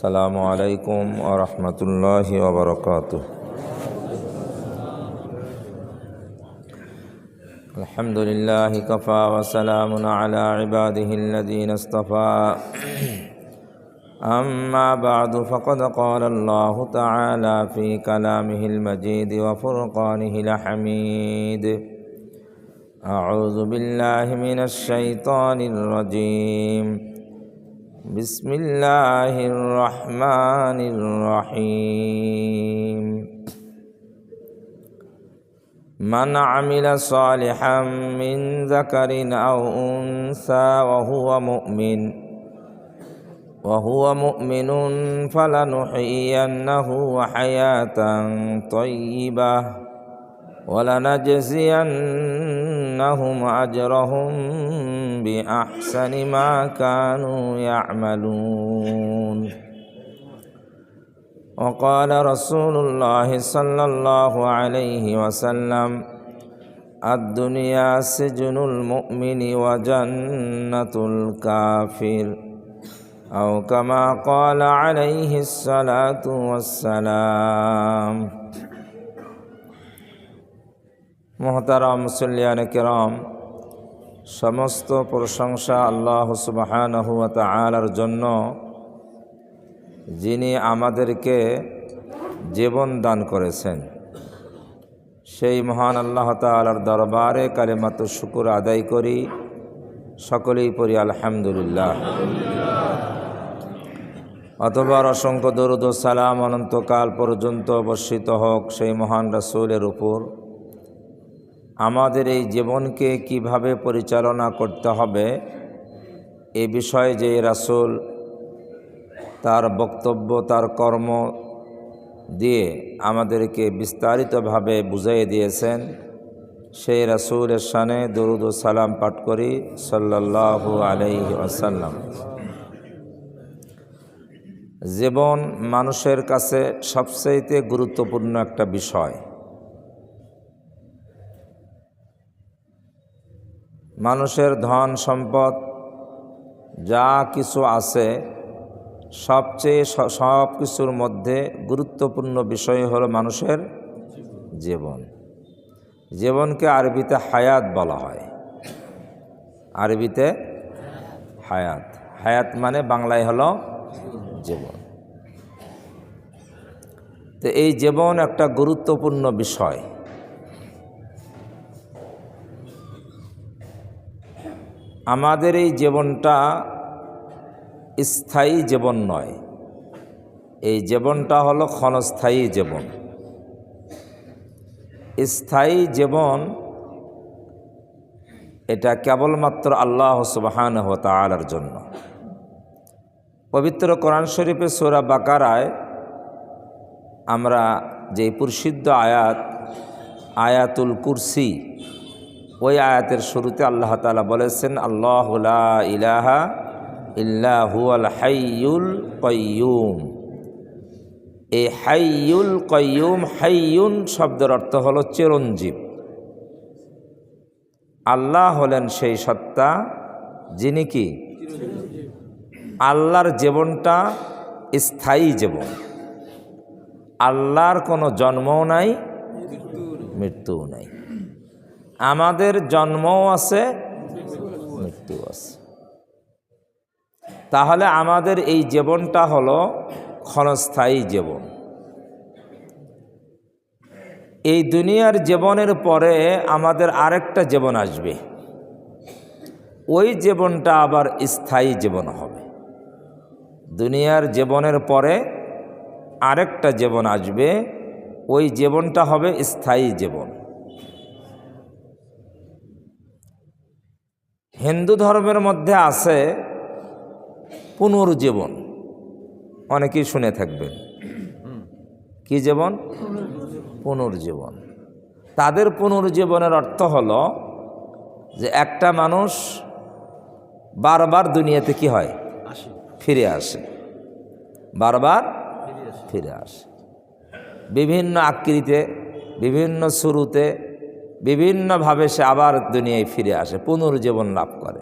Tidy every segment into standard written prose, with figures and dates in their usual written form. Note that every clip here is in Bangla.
السلام عليكم ورحمة الله وبركاته. الحمد لله كفى وسلام على عباده الذين اصطفى. أما بعد فقد قال الله تعالى في كلامه المجيد وفرقانه الحميد: أعوذ بالله من الشيطان الرجيم. بسم الله الرحمن الرحيم. من عمل صالحا من ذكر أو أنثى وهو مؤمن فلنحيينه حياة طيبة ولنجزينهم أجرهم بأحسن ما كانوا يعملون. وقال رسول الله صلى الله عليه وسلم: الدنيا سجن المؤمن وجنة الكافر، أو كما قال عليه الصلاة والسلام। মুহতারাম মুসল্লিয়ান কিরাম, সমস্ত প্রশংসা আল্লাহ সুবহানাহু ওয়া তাআলার জন্য, যিনি আমাদেরকে জীবন দান করেছেন। সেই মহান আল্লাহ তাআলার দরবারে কালিমাতু শুকর আদায় করি, সকলেই পড়ি আলহামদুলিল্লাহ। অতঃপর অসংখ্য দরুদ ও সালাম অনন্তকাল পর্যন্ত বর্ষিত হোক সেই মহান রাসূলের উপর। আমাদের এই জীবনকে কিভাবে পরিচালনা করতে হবে এ বিষয়ে যে রাসূল তার বক্তব্য, তার কর্ম দিয়ে আমাদেরকে বিস্তারিতভাবে বুঝিয়ে দিয়েছেন, সেই রাসূলের শানে দরুদ ও সালাম পাঠ করি সাল্লাল্লাহু আলাইহি ওয়াসাল্লাম। জীবন মানুষের কাছে সবচেয়ে গুরুত্বপূর্ণ একটা বিষয়। মানুষের ধন সম্পদ যা কিছু আছে, সব কিছুর মধ্যে গুরুত্বপূর্ণ বিষয় হলো মানুষের জীবন। জীবনকে আরবিতে হায়াত বলা হয়। আরবিতে হায়াত, হায়াত মানে বাংলায় হলো জীবন। তো এই জীবন একটা গুরুত্বপূর্ণ বিষয়। আমাদের এই জীবনটা স্থায়ী জীবন নয়, এই জীবনটা হলো ক্ষণস্থায়ী জীবন। স্থায়ী জীবন এটা কেবলমাত্র আল্লাহ সুবহানাহু ওয়া তাআলার জন্য। পবিত্র কোরআন শরীফে সূরা বাকারায় আমরা যে প্রসিদ্ধ আয়াতুল কুরসি, ওই আয়াতের শুরুতে আল্লাহ তাআলা বলেছেন: আল্লাহু লা ইলাহা ইল্লা হুয়াল হাইয়ুল কাইয়্যুম। এই হাইয়ুল কাইয়্যুম, হাইয়ুন শব্দের অর্থ হলো চিরঞ্জীব। আল্লাহ হলেন সেই সত্তা যিনি কি আল্লাহর জীবনটা স্থায়ী জীবন। আল্লাহর কোনো জন্মও নাই, মৃত্যুও নাই। আমাদের জন্মও আছে, মৃত্যু আছে। তাহলে আমাদের এই জীবনটা হলো ক্ষণস্থায়ী জীবন। এই দুনিয়ার জীবনের পরে আমাদের আরেকটা জীবন আসবে, ওই জীবনটা আবার স্থায়ী জীবন হবে। দুনিয়ার জীবনের পরে আরেকটা জীবন আসবে, ওই জীবনটা হবে স্থায়ী জীবন। হিন্দু ধর্মের মধ্যে আছে পুনর্জীবন, অনেকেই শুনে থাকবেন। কি জীবন? পুনর্জীবন। তাদের পুনর্জীবনের অর্থ হলো যে একটা মানুষ বারবার দুনিয়াতে কি হয়? ফিরে আসে, বারবার ফিরে আসে। বিভিন্ন আকৃতিতে, বিভিন্ন শুরুতে, বিভিন্নভাবে সে আবার দুনিয়ায় ফিরে আসে, পুনর্জীবন লাভ করে।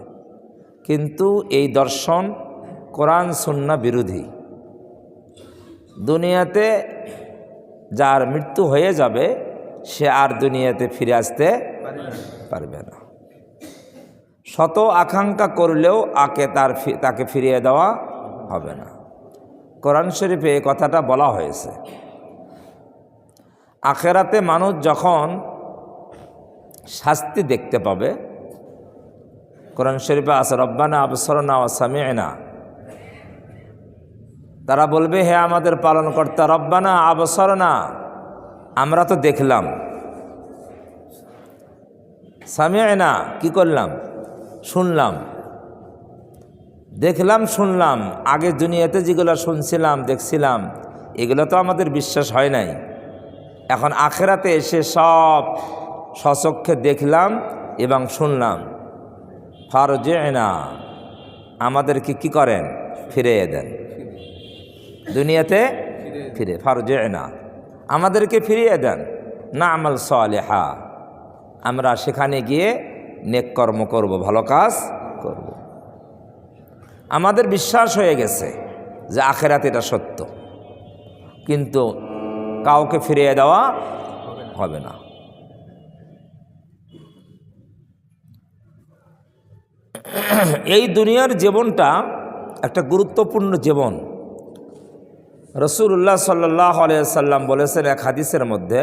কিন্তু এই দর্শন কোরআন সুন্নাহ বিরোধী। দুনিয়াতে যার মৃত্যু হয়ে যাবে সে আর দুনিয়াতে ফিরে আসতে পারবে না। শত আকাঙ্ক্ষা করলেও তাকে ফিরিয়ে দেওয়া হবে না। কোরআন শরীফে এই কথাটা বলা হয়েছে। আখেরাতে মানুষ যখন শাস্তি দেখতে পাবে, কোরআন শরীফে আছে রব্বানা আবসরনা ওয়া সামি'না, তারা বলবে হে আমাদের পালনকর্তা, রব্বানা আবসরনা, আমরা তো দেখলাম, সামি'না কি করলাম, শুনলাম, দেখলাম শুনলাম, আগে দুনিয়াতে যেগুলো শুনছিলাম দেখছিলাম এগুলো তো আমাদের বিশ্বাস হয় নাই, এখন আখেরাতে এসে সব স্বচক্ষে দেখলাম এবং শুনলাম, ফারজি'না, আমাদেরকে কি করেন, ফিরিয়ে দেন দুনিয়াতে, ফিরে ফারজি'না, আমাদেরকে ফিরিয়ে দেন, না'মাল সালিহা, আমরা সেখানে গিয়ে নেক কর্ম করব, ভালো কাজ করব। আমাদের বিশ্বাস হয়ে গেছে যে আখেরাতে এটা সত্য, কিন্তু কাউকে ফিরিয়ে দেওয়া হবে না। এই দুনিয়ার জীবনটা একটা গুরুত্বপূর্ণ জীবন। রাসূলুল্লাহ সাল্লাল্লাহু আলাইহি ওয়াসাল্লাম বলেছেন এক হাদিসের মধ্যে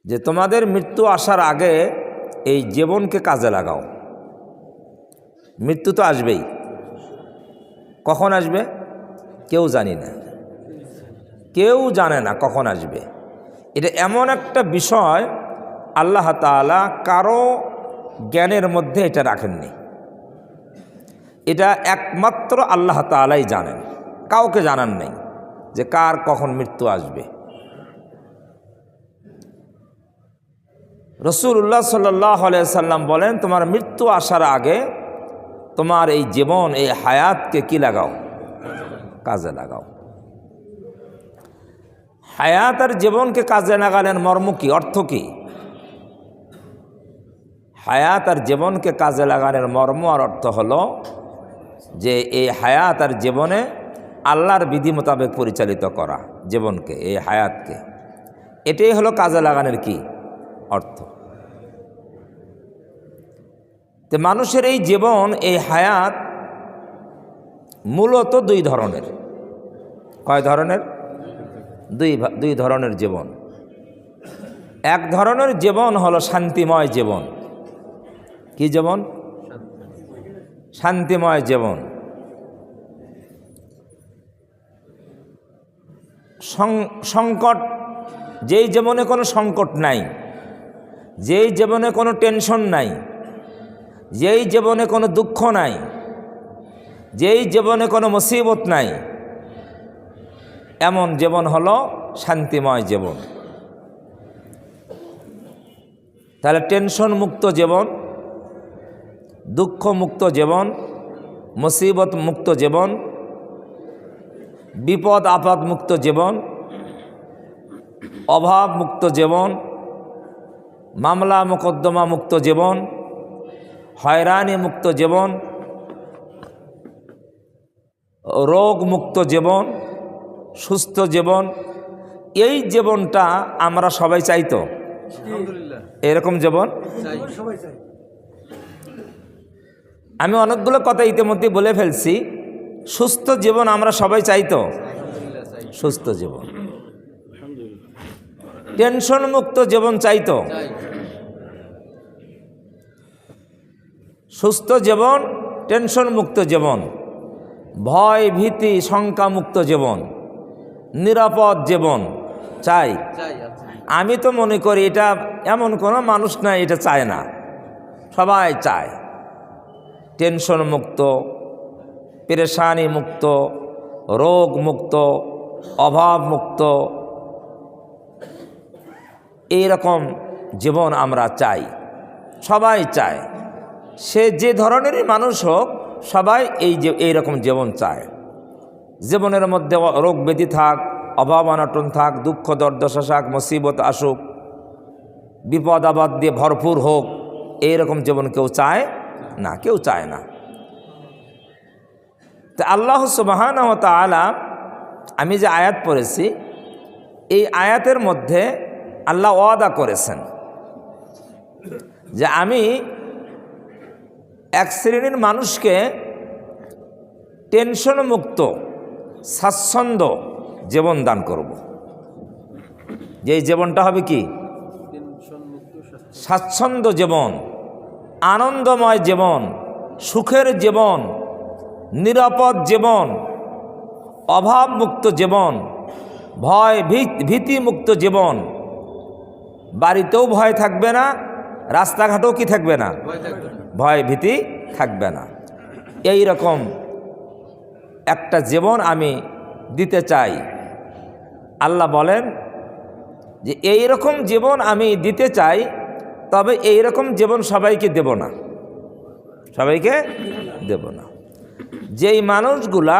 যে তোমাদের মৃত্যু আসার আগে এই জীবনকে কাজে লাগাও। মৃত্যু তো আসবেই, কখন আসবে কেউ জানি না, কেউ জানে না কখন আসবে। এটা এমন একটা বিষয় আল্লাহ তাআলা কারো জ্ঞানের মধ্যে এটা রাখেননি, এটা একমাত্র আল্লাহ তাআলাই জানেন, কাউকে জানান নেই যে কার কখন মৃত্যু আসবে। রাসূলুল্লাহ সাল্লাল্লাহু আলাইহি ওয়াসাল্লাম বলেন তোমার মৃত্যু আসার আগে তোমার এই জীবন, এই হায়াতকে কি লাগাও, কাজে লাগাও। হায়াত আর জীবনকে কাজে লাগালেন মর্ম কি, অর্থ কি? হায়াত আর জীবনকে কাজে লাগানোর মর্ম আর অর্থ হলো যে এই হায়াত আর জীবনে আল্লাহর বিধি মোতাবেক পরিচালিত করা জীবনকে, এই হায়াতকে, এটাই হলো কাজে লাগানোর কি অর্থ। তো মানুষের এই জীবন, এই হায়াত মূলত দুই ধরনের। কয় ধরনের? দুই ধরনের জীবন। এক ধরনের জীবন হলো শান্তিময় জীবন। কি জীবন? শান্তিময় জীবন। সংকট, যেই জীবনে কোনো সংকট নাই, যেই জীবনে কোনো টেনশন নাই, যেই জীবনে কোনো দুঃখ নাই, যেই জীবনে কোনো মুসিবত নাই, এমন জীবন হলো শান্তিময় জীবন। তাহলে টেনশন মুক্ত জীবন, দুঃখ মুক্ত জীবন, মুসিবত মুক্ত জীবন, বিপদ আপদ মুক্ত জীবন, অভাব মুক্ত জীবন, মামলা মোকদ্দমা মুক্ত জীবন, হয়রানি মুক্ত জীবন, রোগ মুক্ত জীবন, সুস্থ জীবন। এই জীবনটা আমরা সবাই চাই তো? এরকম জীবন আমি অনেকগুলো কথা ইতিমধ্যে বলে ফেলছি। সুস্থ জীবন আমরা সবাই চাই তো? সুস্থ জীবন। টেনশন মুক্ত জীবন চাই তো? সুস্থ জীবন, টেনশন মুক্ত জীবন, ভয় ভীতি শঙ্কা মুক্ত জীবন, নিরাপদ জীবন চাই। আমি তো মনে করি এটা এমন কোনো মানুষ নাই এটা চায় না, সবাই চায়। টেনশন মুক্ত, পেরেশানি মুক্ত, রোগ মুক্ত, অভাব মুক্ত, এইরকম জীবন আমরা চাই, সবাই চায়। সে যে ধরনেরই মানুষ হোক, সবাই এইরকম জীবন চায়। জীবনের মধ্যে রোগ ব্যাধি থাক, অভাব অনটন থাক, দুঃখ দুর্দশা থাক, মুসিবত আসুক, বিপদ আপদ দিয়ে ভরপুর হোক, এইরকম জীবন কেউ চায় না, কেউ চায় না। তো আল্লাহ সুবহানাহু ওয়া তাআলা আমি যে আয়াত পড়েছি এই আয়াতের মধ্যে আল্লাহ ওয়াদা করেছেন যে আমি এক শ্রেণীর মানুষকে টেনশন মুক্ত স্বাচ্ছন্দ্য জীবন দান করব। যেই জীবনটা হবে কি স্বাচ্ছন্দ্য জীবন, আনন্দময় জীবন, সুখের জীবন, নিরাপদ জীবন, অভাবমুক্ত জীবন, ভয় ভীতিমুক্ত জীবন। বাড়িতেও ভয় থাকবে না, রাস্তাঘাটেও কি থাকবে না, ভয় ভীতি থাকবে না। এই রকম একটা জীবন আমি দিতে চাই। আল্লাহ বলেন যে এই রকম জীবন আমি দিতে চাই, তবে এই রকম জীবন সবাইকে দেব না, সবাইকে দেব না। যেই মানুষগুলা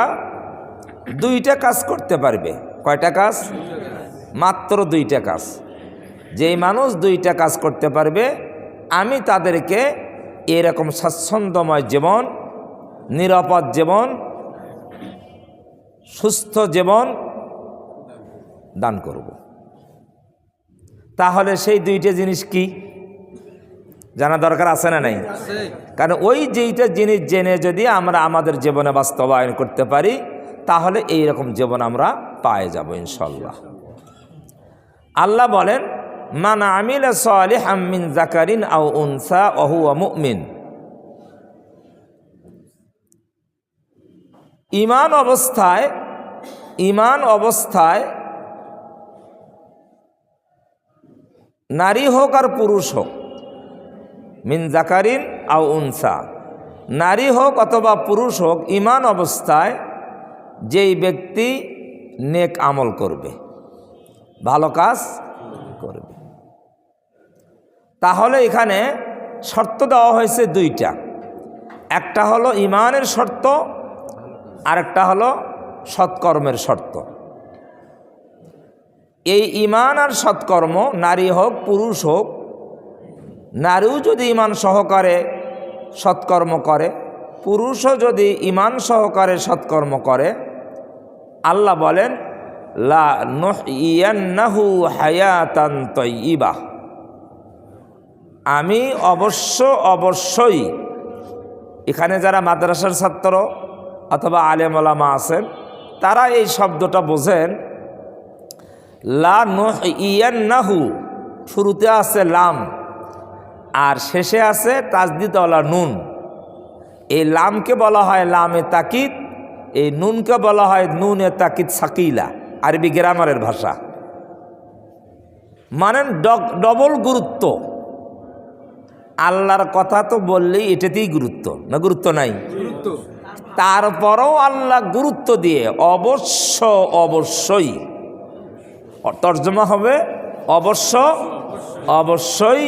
দুইটা কাজ করতে পারবে, কয়টা কাজ? মাত্র দুইটা কাজ। যেই মানুষ দুইটা কাজ করতে পারবে আমি তাদেরকে এরকম স্বাচ্ছন্দ্যময় জীবন, নিরাপদ জীবন, সুস্থ জীবন দান করব। তাহলে সেই দুইটা জিনিস কি জানা দরকার আছে না নাই? কারণ ওই যেইটা জিনিস জেনে যদি আমরা আমাদের জীবনে বাস্তবায়ন করতে পারি তাহলে এই রকম জীবন আমরা পেয়ে যাব ইনশাআল্লাহ। আল্লাহ বলেন মান আমিলা সালিহাম মিন যাকারিন আও উনসা ওয়া হুয়া মুমিন। ঈমান অবস্থায় নারী হোক আর পুরুষ হোক, মিন যাকারিন আও উনসা, নারী হোক অথবা পুরুষ হোক, ঈমান অবস্থায় যেই ব্যক্তি নেক আমল করবে, ভালো কাজ করবে, তাহলে এখানে শর্ত দেওয়া হয়েছে দুইটা। একটা হলো ঈমানের শর্ত, আরেকটা হলো সৎকর্মের শর্ত। এই ঈমান আর সৎকর্ম নারী হোক পুরুষ হোক, নারীও যদি ঈমান সহকারে সৎকর্ম করে, পুরুষও যদি ঈমান সহকারে সৎকর্ম করে, আল্লাহ বলেন লা নুহইয়ান্নাহু হায়াতান তাইয়্যিবাহ, আমি অবশ্যই এখানে যারা মাদ্রাসার ছাত্র অথবা আলেম ওলামা আছেন তারা এই শব্দটা বোঝেন। লা নুহইয়ান্নাহু শুরুতে আছে লাম আর শেষে আছে তাজদিদওয়ালা নুন। এই লামকে বলা হয় লামে তাকিদ, এই নুনকে বলা হয় নুনে তাকিদ সাকিলা, আরবি গ্রামারের ভাষা। মানে ডবল গুরুত্ব। আল্লাহর কথা তো বললেই এটাতেই গুরুত্ব, না গুরুত্ব নাই? তারপরও আল্লাহ গুরুত্ব দিয়ে অবশ্যই, তর্জমা হবে অবশ্যই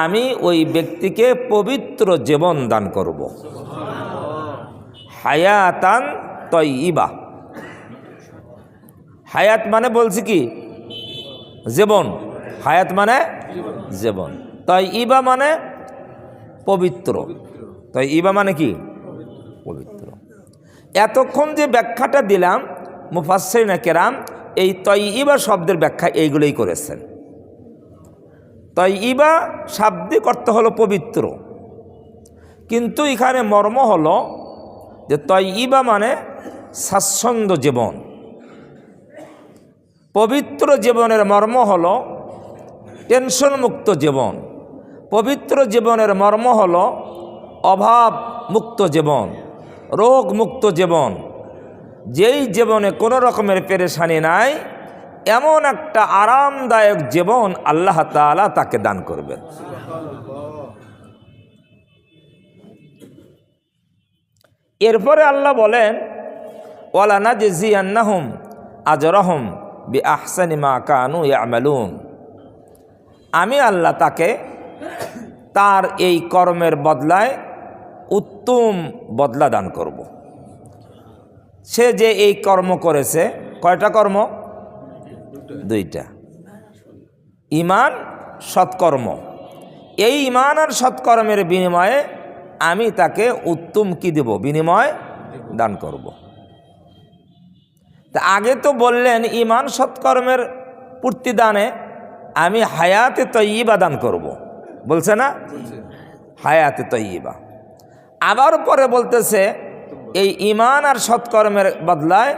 আমি ওই ব্যক্তিকে পবিত্র জীবন দান করব। হায়াতান তাইয়্যিবা, হায়াত মানে বলছি কি জীবন, হায়াত মানে জীবন, তাইয়্যিবা মানে পবিত্র, তাইয়্যিবা মানে কি পবিত্র। এতক্ষণ যে ব্যাখ্যাটা দিলাম মুফাসসিরিনে কেরাম এই তাইয়্যিবা শব্দের ব্যাখ্যা এইগুলোই করেছেন। তাইয়্যিবা শাব্দিক অর্থ হলো পবিত্র, কিন্তু এখানে মর্ম হলো যে তাইয়্যিবা মানে স্বাচ্ছন্দ্য জীবন। পবিত্র জীবনের মর্ম হলো টেনশন মুক্ত জীবন। পবিত্র জীবনের মর্ম হলো অভাব মুক্ত জীবন, রোগ মুক্ত জীবন। যেই জীবনে কোনো রকমের পেরেশানি নাই, এমন একটা আরামদায়ক জীবন আল্লাহ তাআলা তাকে দান করবেন। এরপরে আল্লাহ বলেন ওয়ালা নাজজিয়ান্নাহুম আজরাহুম বিআহসানি মা কানু ইয়ামালুন, আমি আল্লাহ তাকে তার এই কর্মের বদলায় উত্তম বদলা দান করব। সে যে এই কর্ম করেছে, কয়টা কর্ম? দুইটা, ঈমান সৎকর্ম। এই ঈমান আর সৎকর্মের বিনিময়ে আমি তাকে উত্তম কি দেব? বিনিময় দান করব। তা আগে তো বললেন ঈমান সৎকর্মের পূর্তিদানে আমি হায়াতে তয়্যিবা দান করব, বলছে না? হায়াতে তয়্যিবা। আবার পরে বলতেছে এই ঈমান আর সৎকর্মের বদলায়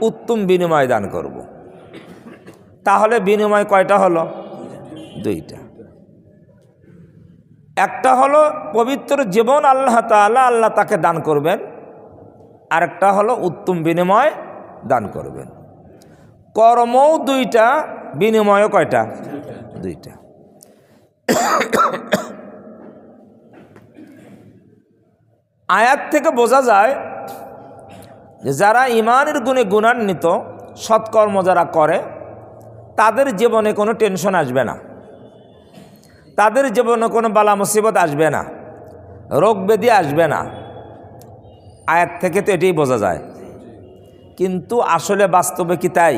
উত্তম বিনিময় দান করব। তাহলে বিনিময় কয়টা হলো? দুইটা। একটা হলো পবিত্র জীবন আল্লাহ তাকে দান করবেন, আরেকটা হলো উত্তম বিনিময় দান করবেন। কর্মও দুইটা, বিনিময়ও কয়টা? দুইটা। আয়াত থেকে বোঝা যায় যে যারা ঈমানের গুণে গুণান্বিত সৎকর্ম যারা করে তাদের জীবনে কোনো টেনশন আসবে না, তাদের জীবনে কোনো বালা মুসিবত আসবে না, রোগ ব্যাধি আসবে না। আয়াত থেকে তো এটাই বোঝা যায়। কিন্তু আসলে বাস্তবে কি তাই?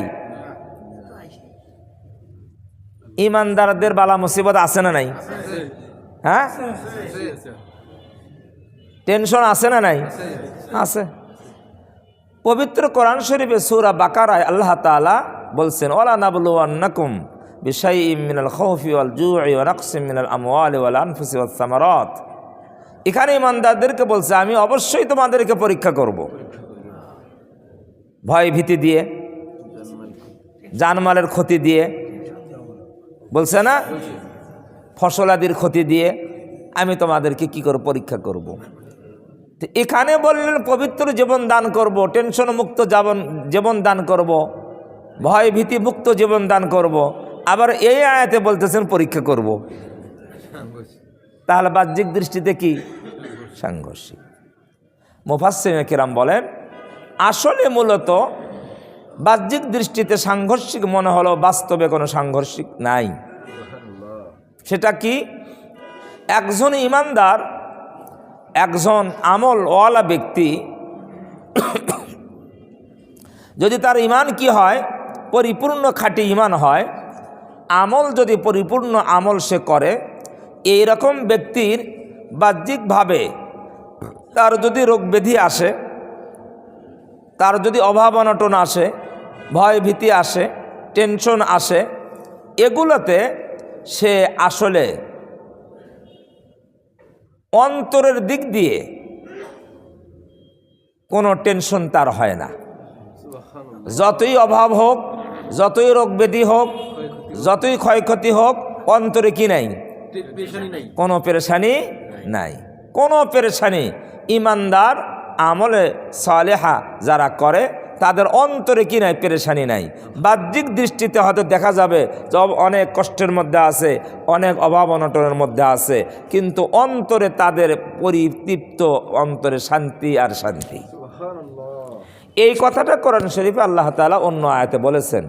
ঈমানদারদের বালা মুসিবত আছে না নাই? হ্যাঁ, টেনশন আছে না নাই? আছে। পবিত্র কোরআন শরীফে সূরা বাকারায় আল্লাহ তাআলা বলছেন ওয়ালা নাবলুওয়ান্নাকুম বিশাইইম মিনাল খাউফি ওয়াল জু'i ওয়া নাকসিম মিনাল আমওয়ালি ওয়াল আনফুসি ওয়াস সামারাত। এখানে ঈমানদারদেরকে বলছে আমি অবশ্যই তোমাদেরকে পরীক্ষা করব, ভয় ভীতি দিয়ে, জানমালের ক্ষতি দিয়ে, বলছে না, ফসলাদির ক্ষতি দিয়ে আমি তোমাদেরকে কি করে পরীক্ষা করব। তো এখানে বললেন পবিত্র জীবন দান করব, টেনশন মুক্ত জীবন দান করব, ভয় ভীতি মুক্ত জীবন দান করব। আবার এই আয়াতে বলতেছেন পরীক্ষা করব। তাহলে বাহ্যিক দৃষ্টিতে কি? সাংঘর্ষিক। মুফাসসিরিনে কিরাম বলেন আসলে মূলত বাহ্যিক দৃষ্টিতে সাংঘর্ষিক মনে হলো, বাস্তবে কোনো সাংঘর্ষিক নাই। সেটা কি? একজন ঈমানদার, একজন আমলওয়ালা ব্যক্তি যদি তার ঈমান কি হয়, পরিপূর্ণ খাঁটি ঈমান হয়, আমল যদি পরিপূর্ণ আমল সে করে, এই রকম ব্যক্তির বাহ্যিকভাবে তার যদি রোগ ব্যাধি আসে, তার যদি অভাব অনটন আসে, ভয় ভীতি আসে, টেনশন আসে, এগুলোতে সে আসলে অন্তরের দিক দিয়ে কোনো টেনশন তার হয় না। যতই অভাব হোক, যতই রোগ ব্যাধি হোক, যতই ক্ষয়ক্ষতি হোক, অন্তরে কি নাই? কোনো পেরেশানি নাই, কোনো পেরেশানি। ঈমানদার আমলে সালেহা যারা করে তাদের অন্তরে কি নাই? পেরেশানি নাই। বাহ্যিক দৃষ্টিতে হয়তো দেখা যাবে যে অনেক কষ্টের মধ্যে আছে, অনেক অভাব অনটনের মধ্যে আছে, কিন্তু অন্তরে তাদের পরিতৃপ্ত, অন্তরে শান্তি আর শান্তি। এই কথাটা কোরআন শরীফে আল্লাহ তাআলা অন্য আয়াতে বলেছেন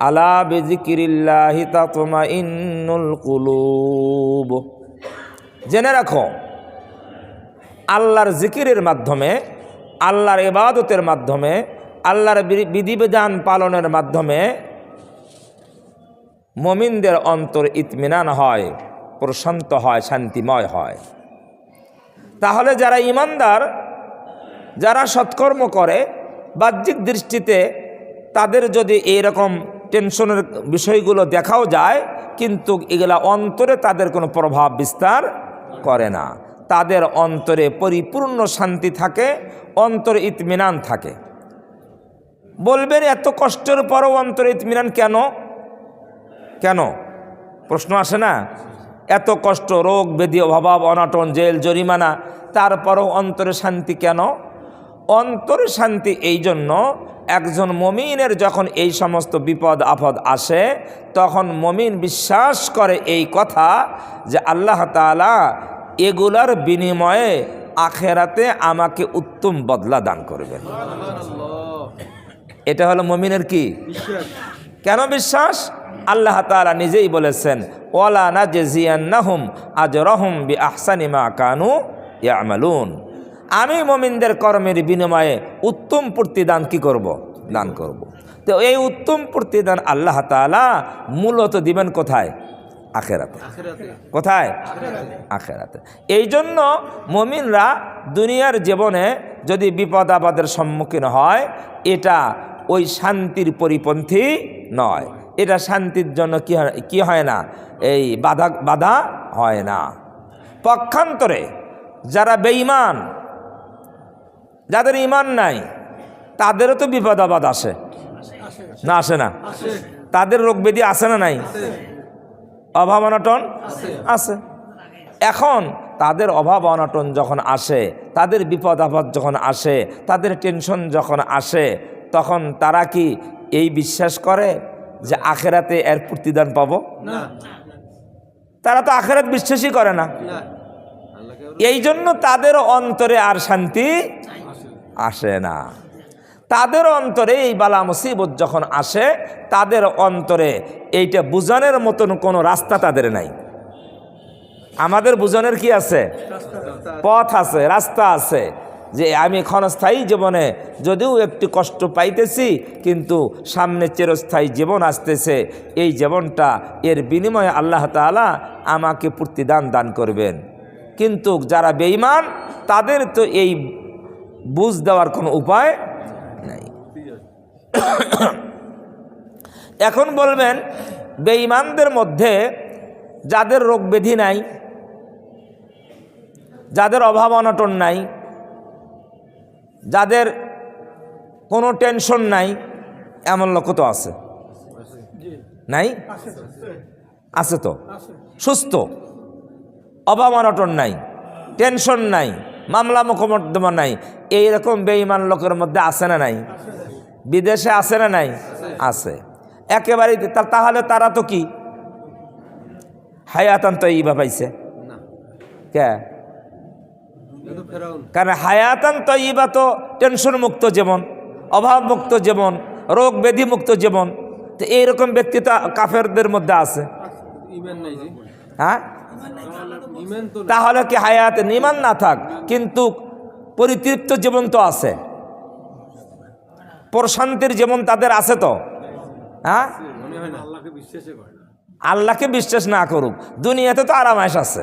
আলা বিযিকিরিল্লাহি তাতমাইন্নুল কুলুব। জেনে রাখো আল্লাহর জিকিরের মাধ্যমে, আল্লাহর ইবাদতের মাধ্যমে, আল্লাহর বিধিবিধান পালনের মাধ্যমে মুমিনদের অন্তর ইতমিনান হয়, প্রশান্ত হয়, শান্তিময় হয়। তাহলে যারা ঈমানদার, যারা সৎকর্ম করে, বাহ্যিক দৃষ্টিতে তাদের যদি এইরকম টেনশনের বিষয়গুলো দেখাও যায়, কিন্তু এগুলা অন্তরে তাদের কোনো প্রভাব বিস্তার করে না। তাদের অন্তরে পরিপূর্ণ শান্তি থাকে, অন্তরে ইতমিনান থাকে। বলবেন এত কষ্টের পরও অন্তরে ইতমিনান কেন? কেন প্রশ্ন আসে না? এত কষ্ট, রোগ ব্যাধি, অভাব অনটন, জেল জরিমানা, তারপরও অন্তরে শান্তি কেন? অন্তরে শান্তি এই জন্য, একজন মুমিনের যখন এই সমস্ত বিপদ আপদ আসে তখন মুমিন বিশ্বাস করে এই কথা যে আল্লাহ তাআলা এগুলার বিনিময়ে আখেরাতে আমাকে উত্তম বদলা দান করবেন। এটা হলো মুমিনের কি? কেন বিশ্বাস? আল্লাহ তাআলা নিজেই বলেছেন ওয়ালা নাজজিয়ান্নাহুম আজরাহুম বিআহসানি মা কানু ইয়ামালুন। আমি মুমিনদের কর্মের বিনিময়ে উত্তম প্রতিদান কি করব? দান করব। তো এই উত্তম প্রতিদান আল্লাহ তাআলা মূলত দিবেন কোথায়? আখেরাতে। কোথায়? আখেরাতে। এই জন্য মুমিনরা দুনিয়ার জীবনে যদি বিপদ আপদের সম্মুখীন হয়, এটা ওই শান্তির পরিপন্থী নয়, এটা শান্তির জন্য কি হয় না, এই বাধা হয় না। পক্ষান্তরে যারা বেঈমান, যাদের ঈমান নাই, তাদেরও তো বিপদ আপদ আসে না, আসে না? তাদের রোগ ব্যাধি আসে না? নাই, অভাব অনটন আছে। এখন তাদের অভাব অনটন যখন আসে, তাদের বিপদ আপদ যখন আসে, তাদের টেনশন যখন আসে, তখন তারা কি এই বিশ্বাস করে যে আখেরাতে এর প্রতিদান পাবো? তারা তো আখেরাত বিশ্বাসই করে না। এই জন্য তাদের অন্তরে আর শান্তি আসে না। তাদের অন্তরে এই বালা মুসিবত যখন আসে, তাদের অন্তরে এইটা বুঝানোর মতন কোনো রাস্তা তাদের নাই। আমাদের বুঝানোর কি আছে? পথ আছে, রাস্তা আছে, যে আমি ক্ষণস্থায়ী জীবনে যদিও একটু কষ্ট পাইতেছি, কিন্তু সামনে চিরস্থায়ী জীবন আসতেছে, এই জীবনটা এর বিনিময়ে আল্লাহ তাআলা আমাকে প্রতিদান দান করবেন। কিন্তু যারা বেঈমান, তাদের তো এই বুঝ দেওয়ার কোনো উপায় নাই। এখন বলবেন, বেঈমানদের মধ্যে যাদের রোগ ব্যাধি নাই, যাদের অভাব অনটন নাই, যাদের কোনো টেনশন নাই, এমন লোক তো আছে? নাই? আছে তো। সুস্থ, অভাব অনটন নাই, টেনশন নাই, মামলা মোকদ্দমা নাই, এইরকম বেঈমান লোকের মধ্যে আছে না নাই? বিদেশে আছে না নাই? আছে একেবারেই। তাহলে তারা তো কি হায়াতান তয়্যিবা পাইছে? কে? কারণ হায়াতান তয়্যিবা তো টেনশন মুক্ত জীবন, অভাব মুক্ত জীবন, রোগ ব্যাধি মুক্ত জীবন। তো এইরকম ব্যক্তি তো কাফেরদের মধ্যে আছে। হ্যাঁ, তাহলে কি হায়াতে ঈমান না থাক, কিন্তু পরিতৃপ্ত জীবন তো আছে, প্রশান্তির জীবন তাদের আছে তো? হ্যাঁ, আল্লাহকে বিশ্বাস না করুক, দুনিয়াতে তো আরামায়েশ আছে।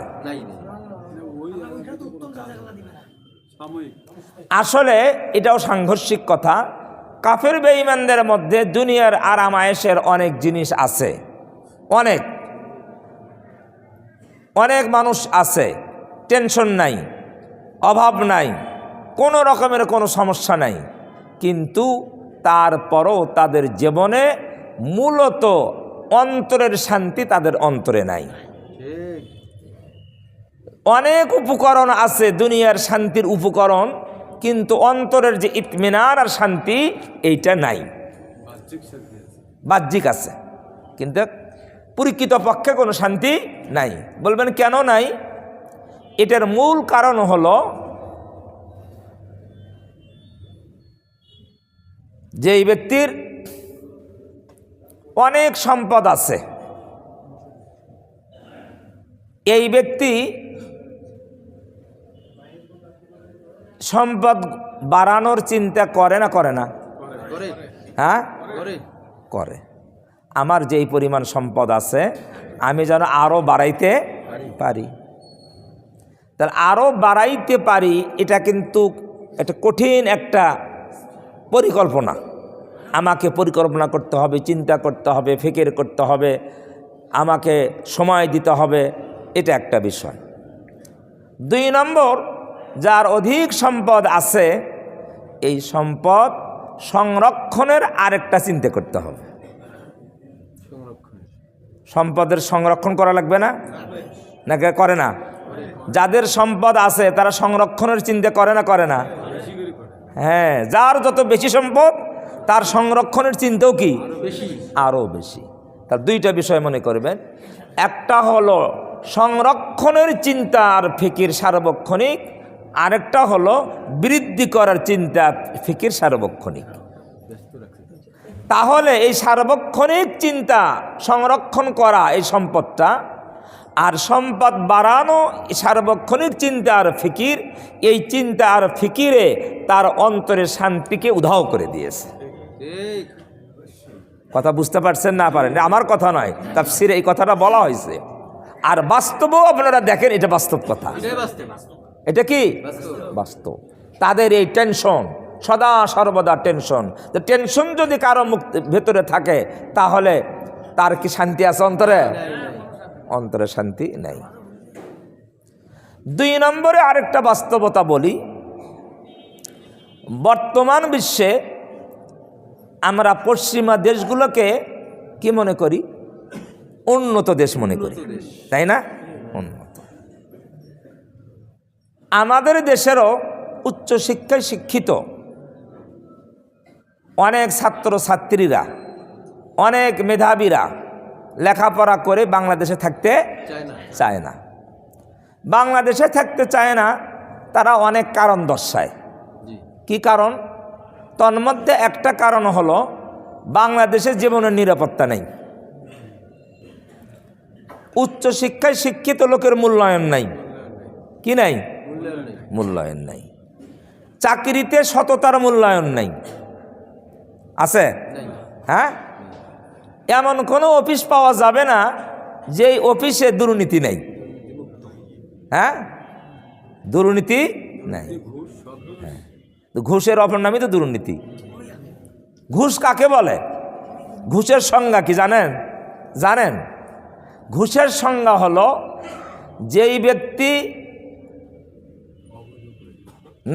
আসলে এটাও সাংঘর্ষিক কথা। কাফের বেঈমানদের মধ্যে দুনিয়ার আরামায়েশের অনেক জিনিস আছে, অনেক অনেক মানুষ আছে, টেনশন নাই, অভাব নাই, কোনো রকমের কোনো সমস্যা নাই, কিন্তু তারপরও তাদের জীবনে মূলত অন্তরের শান্তি তাদের অন্তরে নাই। অনেক উপকরণ আছে দুনিয়ার শান্তির উপকরণ, কিন্তু অন্তরের যে ইতমিনান আর শান্তি, এইটা নাই। বাহ্যিক আছে, কিন্তু প্রকৃতপক্ষে কোনো শান্তি নাই। বলবেন কেন নাই? এটার মূল কারণ হলো যে এই ব্যক্তির অনেক সম্পদ আছে, এই ব্যক্তি সম্পদ বাড়ানোর চিন্তা করে না? করে না? হ্যাঁ, করে। আমার যেই পরিমাণ সম্পদ আছে, আমি যেন আরও বাড়াইতে পারি। তাহলে আরও বাড়াইতে পারি, এটা কিন্তু একটা কঠিন একটা পরিকল্পনা। আমাকে পরিকল্পনা করতে হবে, চিন্তা করতে হবে, ফিকির করতে হবে, আমাকে সময় দিতে হবে, এটা একটা বিষয়। 2 নম্বর, যার অধিক সম্পদ আছে, এই সম্পদ সংরক্ষণের আরেকটা চিন্তা করতে হবে। সম্পদের সংরক্ষণ করা লাগবে না? নাকি করে না? যাদের সম্পদ আছে তারা সংরক্ষণের চিন্তা করে না? করে না? হ্যাঁ, যার যত বেশি সম্পদ, তার সংরক্ষণের চিন্তাও কি আরও বেশি। তার 2টা বিষয় মনে করবেন। একটা হলো সংরক্ষণের চিন্তা আর ফিকির সার্বক্ষণিক, আরেকটা হলো বৃদ্ধি করার চিন্তা, ফিকির সার্বক্ষণিক। তাহলে এই সার্বক্ষণিক চিন্তা সংরক্ষণ করা এই সম্পদটা, আর সম্পদ বাড়ানো সার্বক্ষণিক চিন্তা আর ফিকির, এই চিন্তা আর ফিকিরে তার অন্তরের শান্তিকে উধাও করে দিয়েছে। কথা বুঝতে পারছেন না? পারেন? আমার কথা নয়, তাফসিরে এই কথাটা বলা হয়েছে। আর বাস্তবেও আপনারা দেখেন এটা বাস্তব কথা, এটা কি বাস্তব। তাদের এই টেনশন, সদা সর্বদা টেনশন। তো টেনশন যদি কারো ভেতরে থাকে তাহলে তার কি শান্তি আছে অন্তরে? অন্তরে শান্তি নেই। 2 নম্বরে আরেকটা বাস্তবতা বলি, বর্তমান বিশ্বে আমরা পশ্চিমা দেশগুলোকে কি মনে করি? উন্নত দেশ মনে করি, তাই না? উন্নত। আমাদের দেশেরও উচ্চশিক্ষায় শিক্ষিত অনেক ছাত্র ছাত্রীরা, অনেক মেধাবীরা লেখাপড়া করে বাংলাদেশে থাকতে চায় না। বাংলাদেশে থাকতে চায় না, তারা অনেক কারণ দর্শায়। কি কারণ? তন্মধ্যে একটা কারণ হলো বাংলাদেশের জীবনের নিরাপত্তা নেই, উচ্চশিক্ষায় শিক্ষিত লোকের মূল্যায়ন নাই। কি নাই? মূল্যায়ন নাই। চাকরিতে সততার মূল্যায়ন নাই, আছে? হ্যাঁ, এমন কোনো অফিস পাওয়া যাবে না যেই অফিসে দুর্নীতি নেই। হ্যাঁ, দুর্নীতি নাই। হ্যাঁ, ঘুষের অপর নামই তো দুর্নীতি। ঘুষ কাকে বলে? ঘুষের সংজ্ঞা কি জানেন? জানেন? ঘুষের সংজ্ঞা হলো যেই ব্যক্তি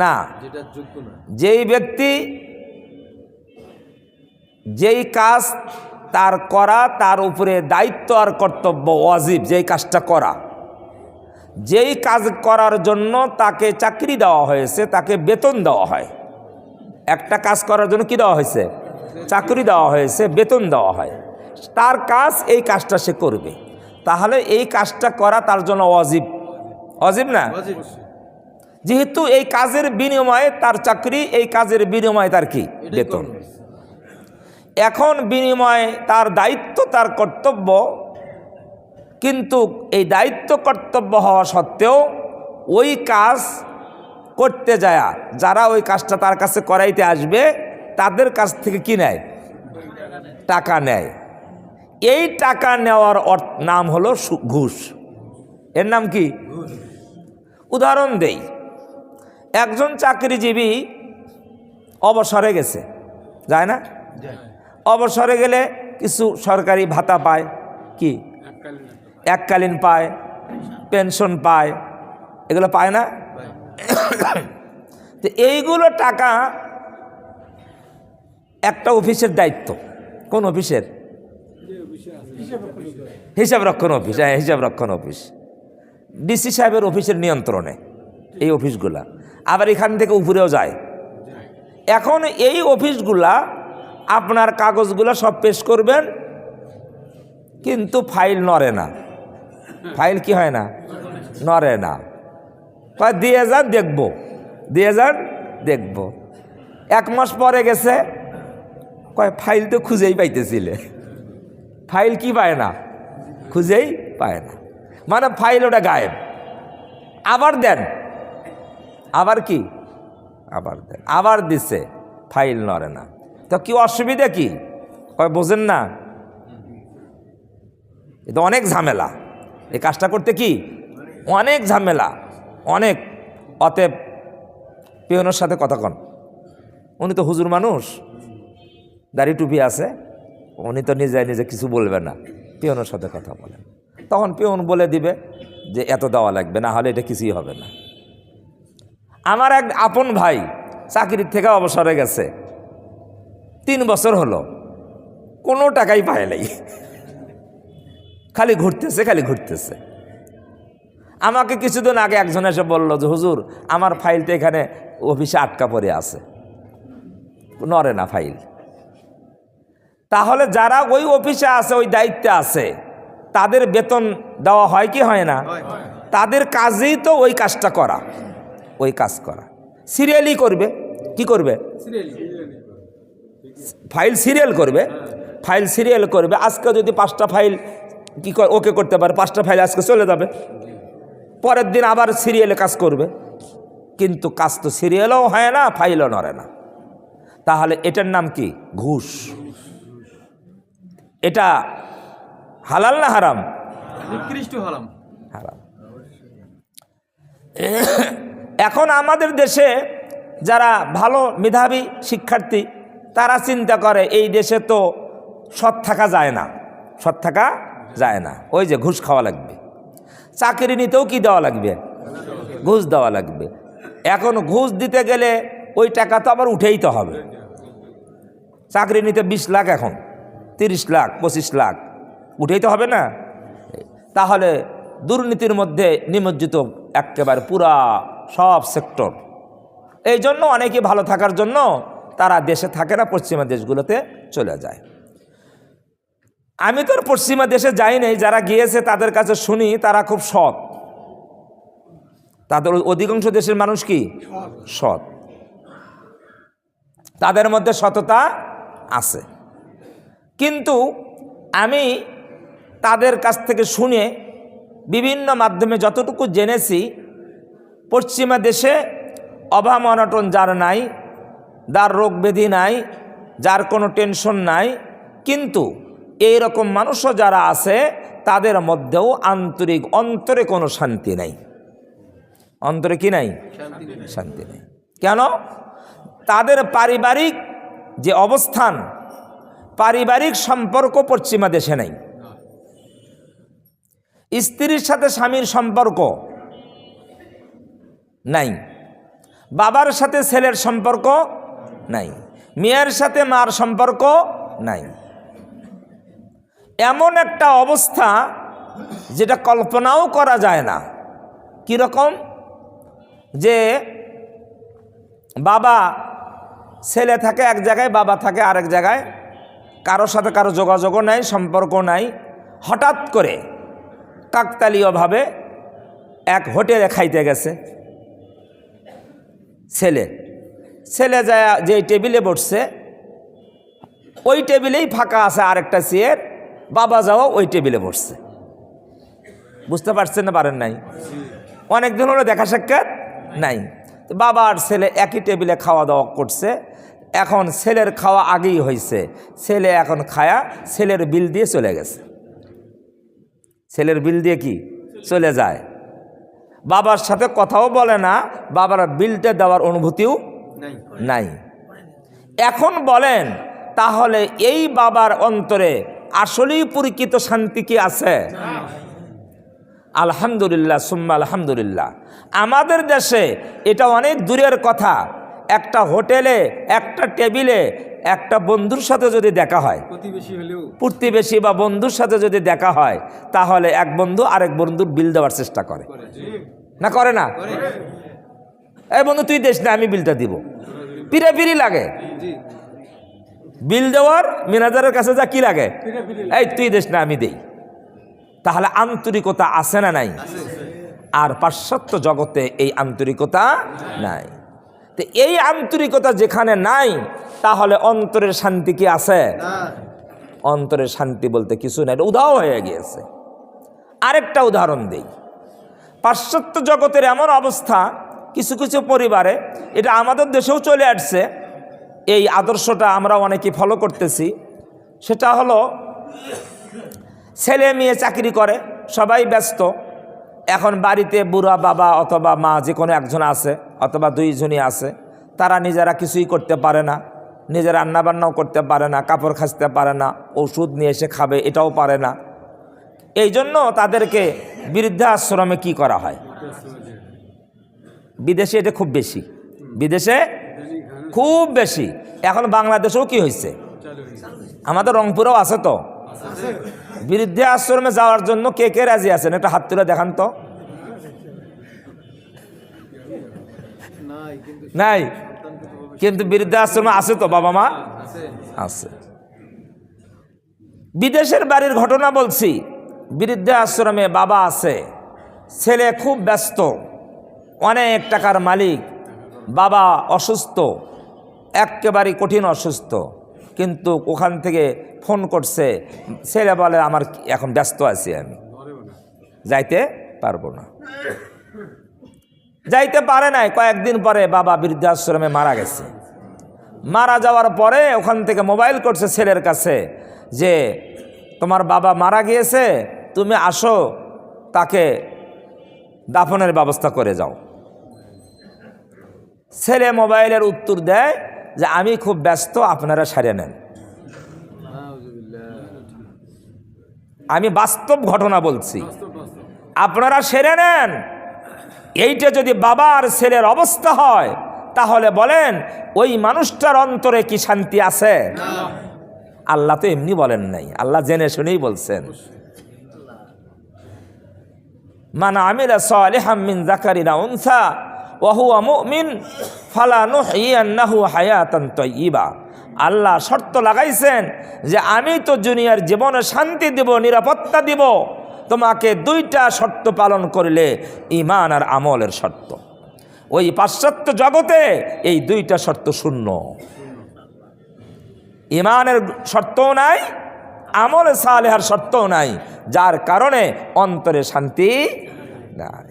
না, যেই ব্যক্তি যেই কাজ তার করা, তার উপরে দায়িত্ব আর কর্তব্য ওয়াজিব, যেই কাজটা করা, যেই কাজ করার জন্য তাকে চাকরি দেওয়া হয়েছে, তাকে বেতন দেওয়া হয়। একটা কাজ করার জন্য কি দেওয়া হয়েছে? চাকরি দেওয়া হয়েছে, বেতন দেওয়া হয়। তার কাজ, এই কাজটা সে করবে, তাহলে এই কাজটা করা তার জন্য ওয়াজিব। ওয়াজিব না? যেহেতু এই কাজের বিনিময়ে তার চাকরি, এই কাজের বিনিময়ে তার কি? বেতন। এখন বিনিময়ে তার দায়িত্ব, তার কর্তব্য, কিন্তু এই দায়িত্ব কর্তব্য হওয়া সত্ত্বেও ওই কাজ করতে যায় যারা ওই কাজটা তার কাছে করাইতে আসবে তাদের কাছ থেকে কি নেয়? টাকা নেয়। এই টাকা নেওয়ার নাম হলো ঘুষ। এর নাম কি? উদাহরণ দেই, একজন চাকরিজীবী অবসরে গেছে, যায় না? অবসরে গেলে কিছু সরকারি ভাতা পায়, কি এককালীন পায়, পেনশন পায়, এগুলো পায় না? তো এইগুলো টাকা একটা অফিসের দায়িত্ব। কোন অফিসের? হিসাব রক্ষণ অফিস। হ্যাঁ, হিসাব রক্ষণ অফিস। ডিসি সাহেবের অফিসের নিয়ন্ত্রণে এই অফিসগুলা, আবার এখান থেকে উপরেও যায়। এখন এই অফিসগুলা আপনার কাগজগুলো সব পেশ করবেন, কিন্তু ফাইল নড়ে না। ফাইল কি হয় না? নড়ে না। দিয়ে যান দেখব, দিয়ে যান দেখব। 1 মাস পরে গেছে, কয় ফাইল তো খুঁজেই পাইতেছিলে। ফাইল কি পায় না? খুঁজেই পায় না, মানে ফাইল ওটা গায়েব। আবার দেন, আবার কি? আবার দেন, আবার দিছে, ফাইল নড়ে না। তো কি অসুবিধা কি? কয় বোঝেন না, এটা অনেক ঝামেলা। এই কাজটা করতে কি অনেক ঝামেলা, অনেক। অতএব পিয়নের সাথে কথা কন। উনি তো হুজুর মানুষ, দাড়ি টুপি আছে, উনি তো নিজে নিজে কিছু বলবে না, পিয়নের সাথে কথা বলেন। তখন পিয়ন বলে দিবে যে এত দেওয়া লাগবে, না হলে এটা কিছুই হবে না। আমার এক আপন ভাই চাকরির থেকে অবসরে গেছে, 3 বছর হলো, কোনো টাকাই পায় নাই, খালি ঘুরতেছে, খালি ঘুরতেছে। আমাকে কিছুদিন আগে একজন এসে বলল যে হুজুর, আমার ফাইলটা এখানে অফিসে আটকা পড়ে আছে, নড়ে না ফাইল। তাহলে যারা ওই অফিসে আছে, ওই দায়িত্বে আছে, তাদের বেতন দেওয়া হয় কি হয় না? তাদের কাজেই তো ওই কাজটা করা, ওই কাজ করা। সিরিয়ালি করবে, কি করবে? ফাইল সিরিয়াল করবে, ফাইল সিরিয়াল করবে। আজকে যদি 5টা ফাইল কি ওকে করতে পারে, 5টা ফাইল আজকে চলে যাবে, পরের দিন আবার সিরিয়ালে কাজ করবে, কিন্তু কাজ তো সিরিয়ালও হয় না, ফাইলও নড়ে না। তাহলে এটার নাম কি? ঘুষ। এটা হালাল না হারাম? নিকৃষ্ট হারাম। হারাম। এখন আমাদের দেশে যারা ভালো মেধাবী শিক্ষার্থী তারা চিন্তা করে এই দেশে তো সৎ থাকা যায় না, সৎ থাকা যায় না, ওই যে ঘুষ খাওয়া লাগবে, চাকরি নিতেও কি দেওয়া লাগবে, ঘুষ দেওয়া লাগবে। এখন ঘুষ দিতে গেলে ওই টাকা তো আবার উঠেই তো হবে। চাকরি নিতে 20 লাখ, এখন 30 লাখ 25 লাখ উঠেই তো হবে না। তাহলে দুর্নীতির মধ্যে নিমজ্জিত একেবারে পুরা সব সেক্টর। এই জন্য অনেকে ভালো থাকার জন্য তারা দেশে থাকে না, পশ্চিমা দেশগুলোতে চলে যায়। আমি তো পশ্চিমা দেশে যাই নাই, যারা গিয়েছে তাদের কাছে শুনি তারা খুব সৎ। তাদের অধিকাংশ দেশের মানুষ কি সৎ, তাদের মধ্যে সততা আছে। কিন্তু আমি তাদের কাছ থেকে শুনে বিভিন্ন মাধ্যমে যতটুকু জেনেছি, পশ্চিমা দেশে অভাব অনটন যার নাই, যার রোগ ব্যাধি নাই, যার কোনো টেনশন নাই, কিন্তু এই রকম মানুষও যারা আছে তাদের মধ্যেও আন্তরিক অন্তরে কোনো শান্তি নাই। অন্তরে কি নাই? শান্তি নেই। কেন? তাদের পারিবারিক যে অবস্থান, পারিবারিক সম্পর্ক পশ্চিমা দেশে নাই। স্ত্রীর সাথে স্বামীর সম্পর্ক নাই, বাবার সাথে ছেলের সম্পর্ক নাই, মেয়ের সাথে মার সম্পর্ক নাই। এমন একটা অবস্থা যেটা কল্পনাও করা যায় না। কীরকম? যে বাবা ছেলে থাকে এক জায়গায়, বাবা থাকে আরেক জায়গায়, কারোর সাথে কারো যোগাযোগও নাই, সম্পর্ক নাই। হঠাৎ করে কাকতালীয়ভাবে এক হোটেলে খাইতে গেছে ছেলে যায়, যে টেবিলে বসছে ওই টেবিলেই ফাঁকা আছে আরেকটা চেয়ার, বাবা যাও ওই টেবিলে বসছে। বুঝতে পারছেন না পারেন নাই? অনেক দিন হলো দেখা সাক্ষাৎ নাই। বাবা আর ছেলে একই টেবিলে খাওয়া দাওয়া করছে। এখন ছেলের খাওয়া আগেই হয়েছে, ছেলে এখন খায়া ছেলের বিল দিয়ে চলে গেছে। ছেলের বিল দিয়ে কি চলে যায়, বাবার সাথে কথাও বলে না, বাবার বিলটা দেওয়ার অনুভূতিও নাই। এখন বলেন তাহলে এই বাবার অন্তরে আসলেই প্রকৃত শান্তি কি আছে? আলহামদুলিল্লাহ সুম্মা আলহামদুলিল্লাহ। আমাদের দেশে এটা অনেক দূরের কথা। একটা হোটেলে একটা টেবিলে একটা বন্ধুর সাথে যদি দেখা হয়, প্রতিবেশী বা বন্ধুর সাথে যদি দেখা হয়, তাহলে এক বন্ধু আরেক বন্ধুর বিল দেওয়ার চেষ্টা করে না, করে না? এই বন্ধু তুই দেশ না, আমি বিলটা দিব। পিড়াপিড়ি লাগে বিল দেওয়ার। ম্যানেজারের কাছে যা কি লাগে, এই তুই দেশ না, আমি দেই। তাহলে আন্তরিকতা আছে না নাই? আর পাশ্চাত্য জগতে এই আন্তরিকতা নাই। তো এই আন্তরিকতা যেখানে নাই, তাহলে অন্তরের শান্তি কি আছে? অন্তরের শান্তি বলতে কিছু নাই, উধাও হয়ে গিয়েছে। আরেকটা উদাহরণ দেই। পাশ্চাত্য জগতের এমন অবস্থা কিছু কিছু পরিবারে, এটা আমাদের দেশেও চলে আসছে, এই আদর্শটা আমরা অনেকেই ফলো করতেছি। সেটা হলো ছেলে মেয়ে চাকরি করে, সবাই ব্যস্ত। এখন বাড়িতে বুড়া বাবা অথবা মা যে কোনো একজন আছে অথবা দুইজনই আছে, তারা নিজেরা কিছুই করতে পারে না, নিজেরা রান্নাবান্নাও করতে পারে না, কাপড় খাঁচতে পারে না, ওষুধ নিয়ে এসে খাবে এটাও পারে না। এই জন্য তাদেরকে বৃদ্ধাশ্রমে কি করা হয়? বিদেশে এটা খুব বেশি, বিদেশে খুব বেশি। এখন বাংলাদেশেও কি হয়েছে, আমাদের রংপুরেও আছে তো। বৃদ্ধাশ্রমে যাওয়ার জন্য কে কে রাজি আছেন? একটা হাত তুলে দেখান তো। নাই, কিন্তু বৃদ্ধাশ্রমে আছে তো, বাবা মা আছে। বিদেশের বাড়ির ঘটনা বলছি। বৃদ্ধাশ্রমে বাবা আছে, ছেলে খুব ব্যস্ত, অনেক টাকার মালিক, বাবা অসুস্থ, একেবারে কঠিন অসুস্থ, কিন্তু ওখান থেকে ফোন করছে, ছেলে বলে আমার এখন ব্যস্ত আছি, আমি যাইতে পারবো না। যাইতে পারে নাই। কয়েকদিন পরে বাবা বৃদ্ধাশ্রমে মারা গেছে। মারা যাওয়ার পরে ওখান থেকে মোবাইল করছে ছেলের কাছে যে তোমার বাবা মারা গিয়েছে, তুমি আসো তাকে দাফনের ব্যবস্থা করে যাও। ছেলে মোবাইলের উত্তর দেয় যে আমি খুব ব্যস্ত, আপনারা সারিয়ে নেন। আমি বাস্তব ঘটনা বলছি, আপনারা সেরে নেন। এইটা যদি বাবা আর ছেলের অবস্থা হয় তাহলে বলেন ওই মানুষটার অন্তরে কি শান্তি আছে? আল্লাহ তো এমনি বলেন নাই, আল্লাহ জেনে শুনেই বলছেন, মান আমিলা সালিহাম মিন যাকারিন আও উনসা ওয়া হুয়া মুমিন ফালানুহইয়ান্নাহু হায়াতান তাইয়্যিবা। আল্লাহ শর্ত লাগাইছেন যে আমি তো দুনিয়ার জীবনে শান্তি দিব, নিরাপত্তা দিব, তোমাকে দুইটা শর্ত পালন করলে, ঈমান আর আমলের শর্ত। ওই পাশ্চাত্য জগতে এই দুইটা শর্ত শূন্য, ঈমানের শর্তও নাই, আমলে সালেহার শর্তও নাই, যার কারণে অন্তরে শান্তি নাই।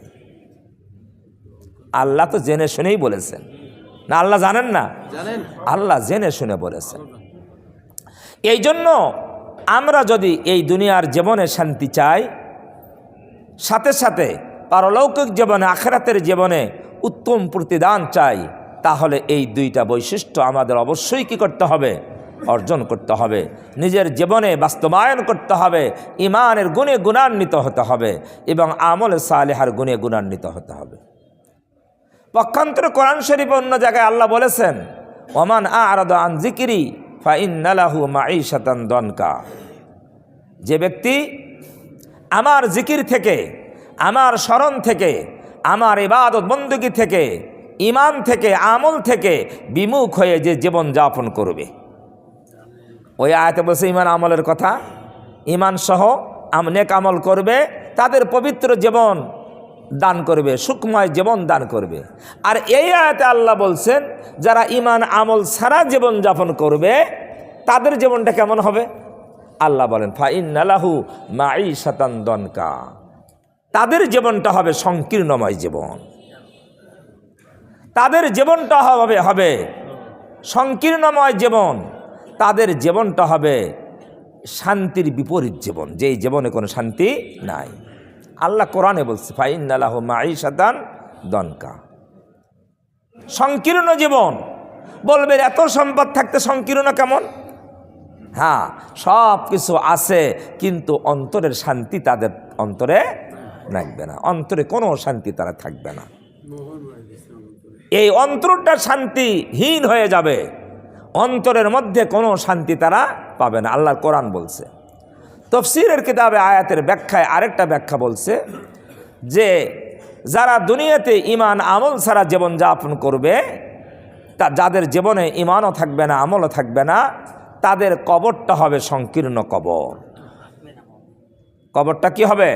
আল্লাহ তো জেনে শুনেই বলেছেন না? আল্লাহ জানেন না? আল্লাহ জেনে শুনে বলেছেন। এই জন্য আমরা যদি এই দুনিয়ার জীবনে শান্তি চাই, সাথে সাথে পারলৌকিক জীবনে, আখিরাতের জীবনে উত্তম প্রতিদান চাই, তাহলে এই দুইটা বৈশিষ্ট্য আমাদের অবশ্যই কি করতে হবে? অর্জন করতে হবে, নিজের জীবনে বাস্তবায়ন করতে হবে। ঈমানের গুণে গুণান্বিত হতে হবে এবং আমলে সালেহার গুণে গুণান্বিত হতে হবে। পক্ষান্তরে কোরআন শরীফে অন্য জায়গায় আল্লাহ বলেছেন, ওমান আ'রাদা আন যিকরি ফাইন্না লাহু মাঈশাতান দনকা। যে ব্যক্তি আমার জিকির থেকে, আমার স্মরণ থেকে, আমার ইবাদত বন্দেগী থেকে, ঈমান থেকে, আমল থেকে বিমুখ হয়ে যে জীবন যাপন করবে, ওই আয়াতে বলছে ঈমান আমলের কথা, ঈমান সহ নেক আমল করবে, তাদের পবিত্র জীবন দান করবে, সুখময় জীবন দান করবে। আর এই আয়াতে আল্লাহ বলছেন যারা ঈমান আমল ছাড়া জীবন যাপন করবে তাদের জীবনটা কেমন হবে? আল্লাহ বলেন ফাইন্না লাহু মাঈশাতান দনকা, তাদের জীবনটা হবে সংকীর্ণময় জীবন, তাদের জীবনটা হবে সংকীর্ণময় জীবন, তাদের জীবনটা হবে শান্তির বিপরীত জীবন, যেই জীবনে কোনো শান্তি নাই। আল্লাহ কোরআনে বলছে ফাইন্না লাহু মাঈশাতান দনকা, সংকীর্ণ জীবন। বলবে এত সম্পদ থাকতে সংকীর্ণ কেমন? হ্যাঁ, সব কিছু আছে কিন্তু অন্তরের শান্তি তাদের অন্তরে থাকবে না, অন্তরে কোনো শান্তি তারা থাকবে না। এই অন্তরটা শান্তিহীন হয়ে যাবে, অন্তরের মধ্যে কোনো শান্তি তারা পাবে না। আল্লাহর কোরআন বলছে। তাফসীরের কিতাবে আয়াতের ব্যাখ্যায় আরেকটা ব্যাখ্যা বলছে যে যারা দুনিয়াতে ঈমান আমল ছাড়া জীবনযাপন করবে, তা যাদের জীবনে ঈমানও থাকবে না, আমলও থাকবে না, তাদের কবরটা হবে সংকীর্ণ কবর। কবরটা কি হবে?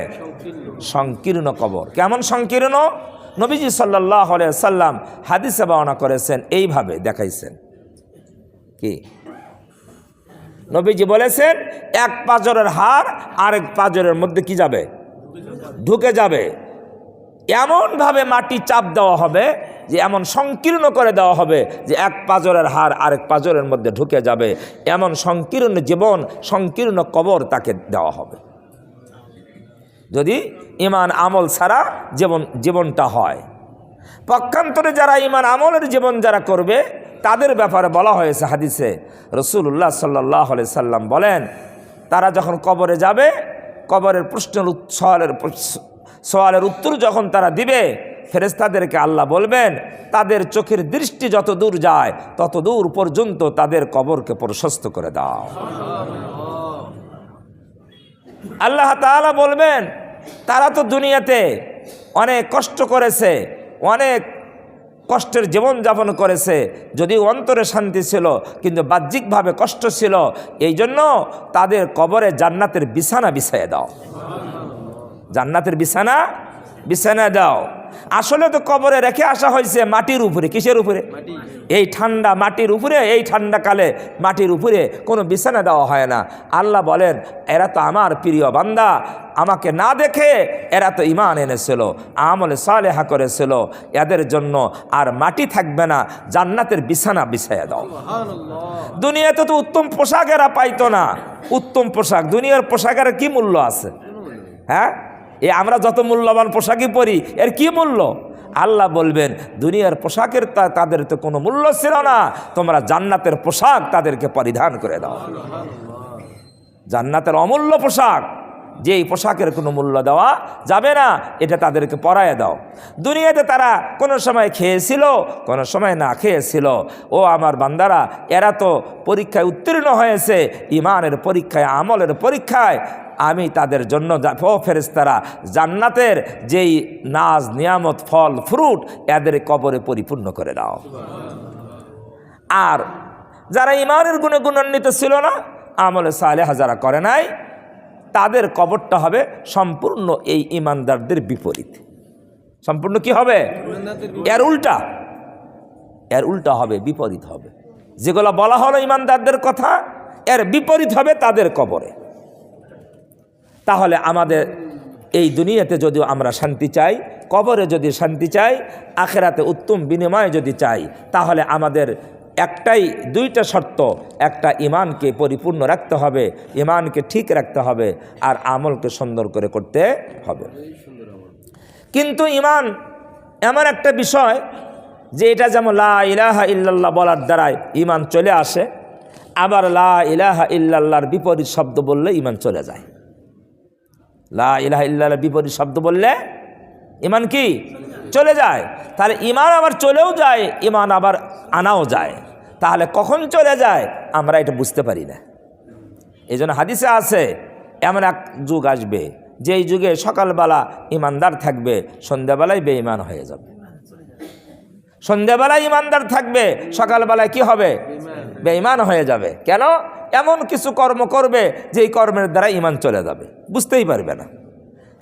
সংকীর্ণ কবর। কেমন সংকীর্ণ? নবীজি সাল্লাল্লাহু আলাইহি সাল্লাম হাদিসে বর্ণনা করেছেন, এইভাবে দেখাইছেন। কি নবীজি বলেছেন, এক পাঁজরের হাড় আরেক পাঁজরের মধ্যে কি যাবে? ঢুকে যাবে। এমনভাবে মাটি চাপ দেওয়া হবে, যে এমন সংকীর্ণ করে দেওয়া হবে যে এক পাঁজরের হাড় আরেক পাঁজরের মধ্যে ঢুকে যাবে। এমন সংকীর্ণ জীবন, সংকীর্ণ কবর তাকে দেওয়া হবে যদি ঈমান আমল ছাড়া জীবনটা হয়। পক্ষান্তরে যারা ঈমান আমলের জীবন যারা করবে তাদের ব্যাপারে বলা হয়েছে হাদিসে, রাসূলুল্লাহ সাল্লাল্লাহু আলাইহি সাল্লাম বলেন, তারা যখন কবরে যাবে, কবরের প্রশ্নের সওয়ালের উত্তর যখন তারা দিবে, ফেরেশতাদেরকে আল্লাহ বলবেন তাদের চোখের দৃষ্টি যত দূর যায় তত দূর পর্যন্ত তাদের কবরকে প্রশস্ত করে দাও। আল্লাহ তাআলা বলবেন তারা তো দুনিয়াতে অনেক কষ্ট করেছে, অনেক কষ্টের জীবন যাপন করেছে, যদিও অন্তরে শান্তি ছিল কিন্তু বাহ্যিকভাবে কষ্ট ছিল, এই জন্য তাদের কবরে জান্নাতের বিছানা বিছাইয়ে দাও, জান্নাতের বিছানা বিছানা দাও। আসলে তো কবরে রেখে আসা হয়েছে মাটির উপরে। কিসের উপরে? এই ঠান্ডা মাটির উপরে, এই ঠান্ডাকালে মাটির উপরে কোনো বিছানা দেওয়া হয় না। আল্লাহ বলেন এরা তো আমার প্রিয় বান্দা, আমাকে না দেখে এরা তো ঈমান এনেছিল, আমলে সালেহা করেছিল, এদের জন্য আর মাটি থাকবে না, জান্নাতের বিছানা বিছাইয়া দাও। দুনিয়াতে তো উত্তম পোশাক এরা পাইতো না। উত্তম পোশাক, দুনিয়ার পোশাকের কি মূল্য আছে? হ্যাঁ, আমরা যত মূল্যবান পোশাকই পরি, এর কি মূল্য? আল্লাহ বলবেন দুনিয়ার পোশাকের তাদের তো কোনো মূল্য ছিল না, তোমরা জান্নাতের পোশাক তাদেরকে পরিধান করে দাও। জান্নাতের অমূল্য পোশাক, যে এই পোশাকের কোনো মূল্য দেওয়া যাবে না, এটা তাদেরকে পরায় দাও। দুনিয়াতে তারা কোনো সময় খেয়েছিল, কোনো সময় না খেয়েছিল। ও আমার বান্দারা, এরা তো পরীক্ষায় উত্তীর্ণ হয়েছে, ইমানের পরীক্ষায়, আমলের পরীক্ষায়। আমি তাদের জন্য ফেরেশতারা জান্নাতের যেই নাজ নিয়ামত, ফল ফ্রুট, এদের কবরে পরিপূর্ণ করে দাও। আর যারা ইমানের গুণে গুণান্বিত ছিল না, আমলে সালেহ যারা করে নাই, তাদের কবরটা হবে সম্পূর্ণ এই ইমানদারদের বিপরীত। সম্পূর্ণ কি হবে? এর উল্টা, এর উল্টা হবে, বিপরীত হবে। যেগুলো বলা হলো ইমানদারদের কথা, এর বিপরীত হবে তাদের কবরে। তাহলে আমাদের এই দুনিয়াতে যদি আমরা শান্তি চাই, কবরে যদি শান্তি চাই, আখেরাতে উত্তম বিনিময় যদি চাই, তাহলে আমাদের একটাই, দুইটা শর্ত। একটা, ইমানকে পরিপূর্ণ রাখতে হবে, ইমানকে ঠিক রাখতে হবে, আর আমলকে সুন্দর করে করতে হবে। কিন্তু ইমান এমন একটা বিষয় যে এটা যেমন লা ইলাহা ইল্লাল্লাহ বলার দ্বারাই ইমান চলে আসে, আবার লা ইলাহা ইল্লাল্লাহর বিপরীত শব্দ বললে ইমান চলে যায়। লা ইলাহা ইল্লাল্লাহর বিপরীত শব্দ বললে ইমান কি চলে যায়? তাহলে ইমান আবার চলেও যায়, ইমান আবার আনাও যায়। তাহলে কখন চলে যায় আমরা এটা বুঝতে পারি না। এই জন্য হাদিসে আছে, এমন এক যুগ আসবে যেই যুগে সকালবেলা ইমানদার থাকবে, সন্ধ্যাবেলায় বেঈমান হয়ে যাবে। সন্ধ্যাবেলায় ইমানদার থাকবে, সকালবেলায় কি হবে? বেঈমান হয়ে যাবে। কেন? এমন কিছু কর্ম করবে যেই কর্মের দ্বারা ইমান চলে যাবে, বুঝতেই পারবে না।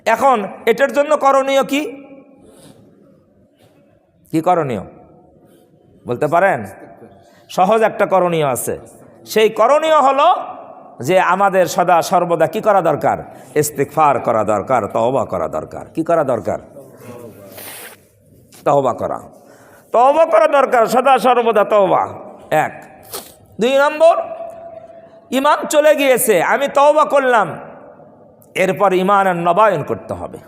এখন এটার জন্য করণীয় কি? কি করণীয় বলতে পারেন? সহজ একটা করণীয় আছে। সেই করণীয় হলো যে আমাদের সদা সর্বদা কি করা দরকার? ইস্তিগফার করা দরকার, তওবা করা দরকার। কি করা দরকার? তওবা করা। তওবা করা দরকার, সদা সর্বদা তওবা। এক। 2 নম্বর, ইমান চলে গিয়েছে, আমি তওবা করলাম, এরপর ইমানের নবায়ন করতে হবে।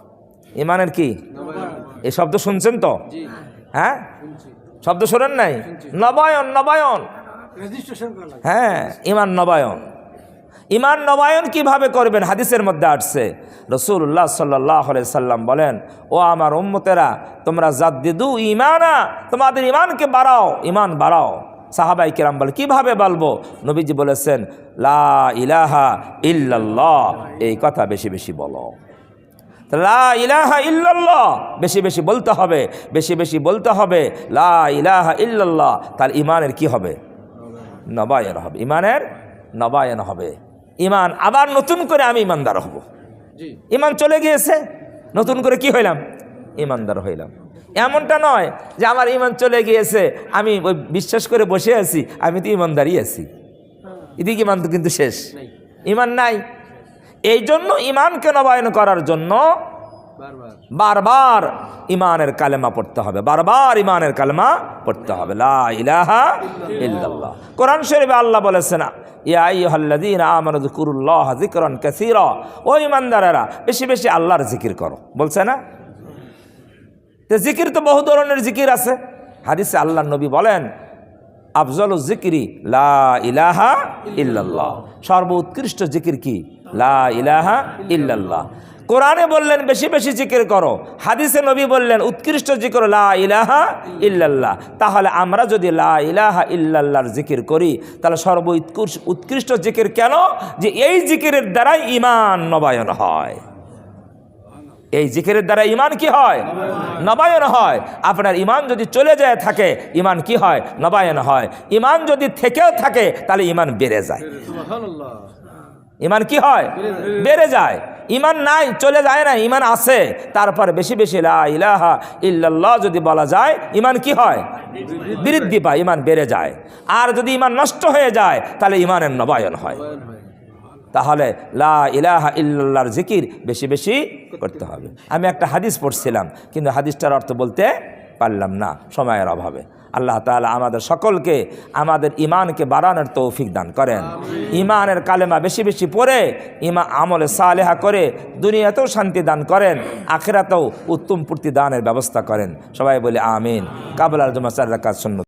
ইমানের কি? এই শব্দ শুনছেন তো? হ্যাঁ, শব্দ শোনেন নাই? নবায়ন, নবায়ন। হ্যাঁ, ইমান নবায়ন। ইমান নবায়ন কিভাবে করবেন? হাদিসের মধ্যে আসছে, রাসূলুল্লাহ সাল্লাল্লাহু আলাইহি সাল্লাম বলেন, ও আমার উম্মতেরা, তোমরা জাদ্দিদু ঈমানা, তোমাদের ইমানকে বাড়াও, ইমান বাড়াও। সাহাবাই কেরাম বলে, কিভাবে বলবো? নবীজি বলেছেন, লা ইলাহা ইল্লাল্লাহ, এই কথা বেশি বেশি বলো। লা ইলাহা ইল্লাল্লাহ বেশি বেশি বলতে হবে, বেশি বেশি বলতে হবে লা ইলাহা ইল্লাল্লাহ। তার ইমানের কি হবে? নবায়ন হবে, ইমানের নবায়ন হবে। ইমান আবার নতুন করে আমি ইমানদার হব। ইমান চলে গিয়েছে, নতুন করে কি হইলাম? ইমানদার হইলাম। এমনটা নয় যে আমার ইমান চলে গিয়েছে, আমি ওই বিশ্বাস করে বসে আছি, আমি তো ইমানদারই আছি, এদিকে ইমান তো কিন্তু শেষ, ইমান নাই। এই জন্য ইমানকে নবায়ন করার জন্য বারবার ইমানের কালেমা পড়তে হবে, বারবার ইমানের কালেমা পড়তে হবে, লা ইলাহা ইল্লাল্লাহ। কোরআন শরীফে আল্লাহ বলেছেন, ইয়া আইয়ুহাল্লাযীনা আমানু যিকুরুল্লাহ যিকরান কাসীরা, ও ইমানদারেরা বেশি বেশি আল্লাহর জিকির করো, বলছে না? তো জিকির তো বহু ধরনের জিকির আছে। হাদিসে আল্লাহর নবী বলেন, আফজালুজ যিকরি লা ইলাহা ইল্লাল্লাহ, সর্বোৎকৃষ্ট জিকির কি? লা ইলাহা ইল্লাল্লাহ। কোরআনে বললেন বেশি বেশি জিকির করো, হাদিসে নবী বললেন উৎকৃষ্ট জিকির লা ইলাহা ইল্লাল্লাহ। তাহলে আমরা যদি লা ইলাহা ইল্লাল্লাহর জিকির করি, তাহলে উৎকৃষ্ট জিকির কেন? যে এই জিকিরের দ্বারাই ঈমান নবায়ন হয়। এই জিকিরের দ্বারা ঈমান কি হয়? নবায়ন হয়। আপনার ঈমান যদি চলে যায় থাকে, ঈমান কি হয়? নবায়ন হয়। ঈমান যদি থেকেও থাকে, তাহলে ঈমান বেড়ে যায়। ঈমান কি হয়? বেড়ে যায়। ঈমান নাই, চলে যায় না, ঈমান আছে। তারপর বেশি বেশি লা ইলাহা ইল্লাল্লাহ যদি বলা যায়, ঈমান কি হয়? বৃদ্ধি পায়, ঈমান বেড়ে যায়। আর যদি ঈমান নষ্ট হয়ে যায়, তাহলে ঈমানের নবায়ন হয়। তাহলে লা ইলাহা ইল্লাল্লাহর জিকির বেশি বেশি করতে হবে। আমি একটা হাদিস পড়ছিলাম, কিন্তু হাদিসটার অর্থ বলতে পারলাম না সময়ের অভাবে। আল্লাহ তাআলা আমাদের সকলকে আমাদের ঈমানকে বাড়ানোর তৌফিক দান করেন। ঈমানের কালেমা বেশি বেশি পড়ে আমলে সালেহা করে দুনিয়াতেও শান্তি দান করেন, আখিরাতেও উত্তম প্রতিদানের ব্যবস্থা করেন। সবাই বলে আমিন। কাবলার জমা 4 রাকাত সুন্নত।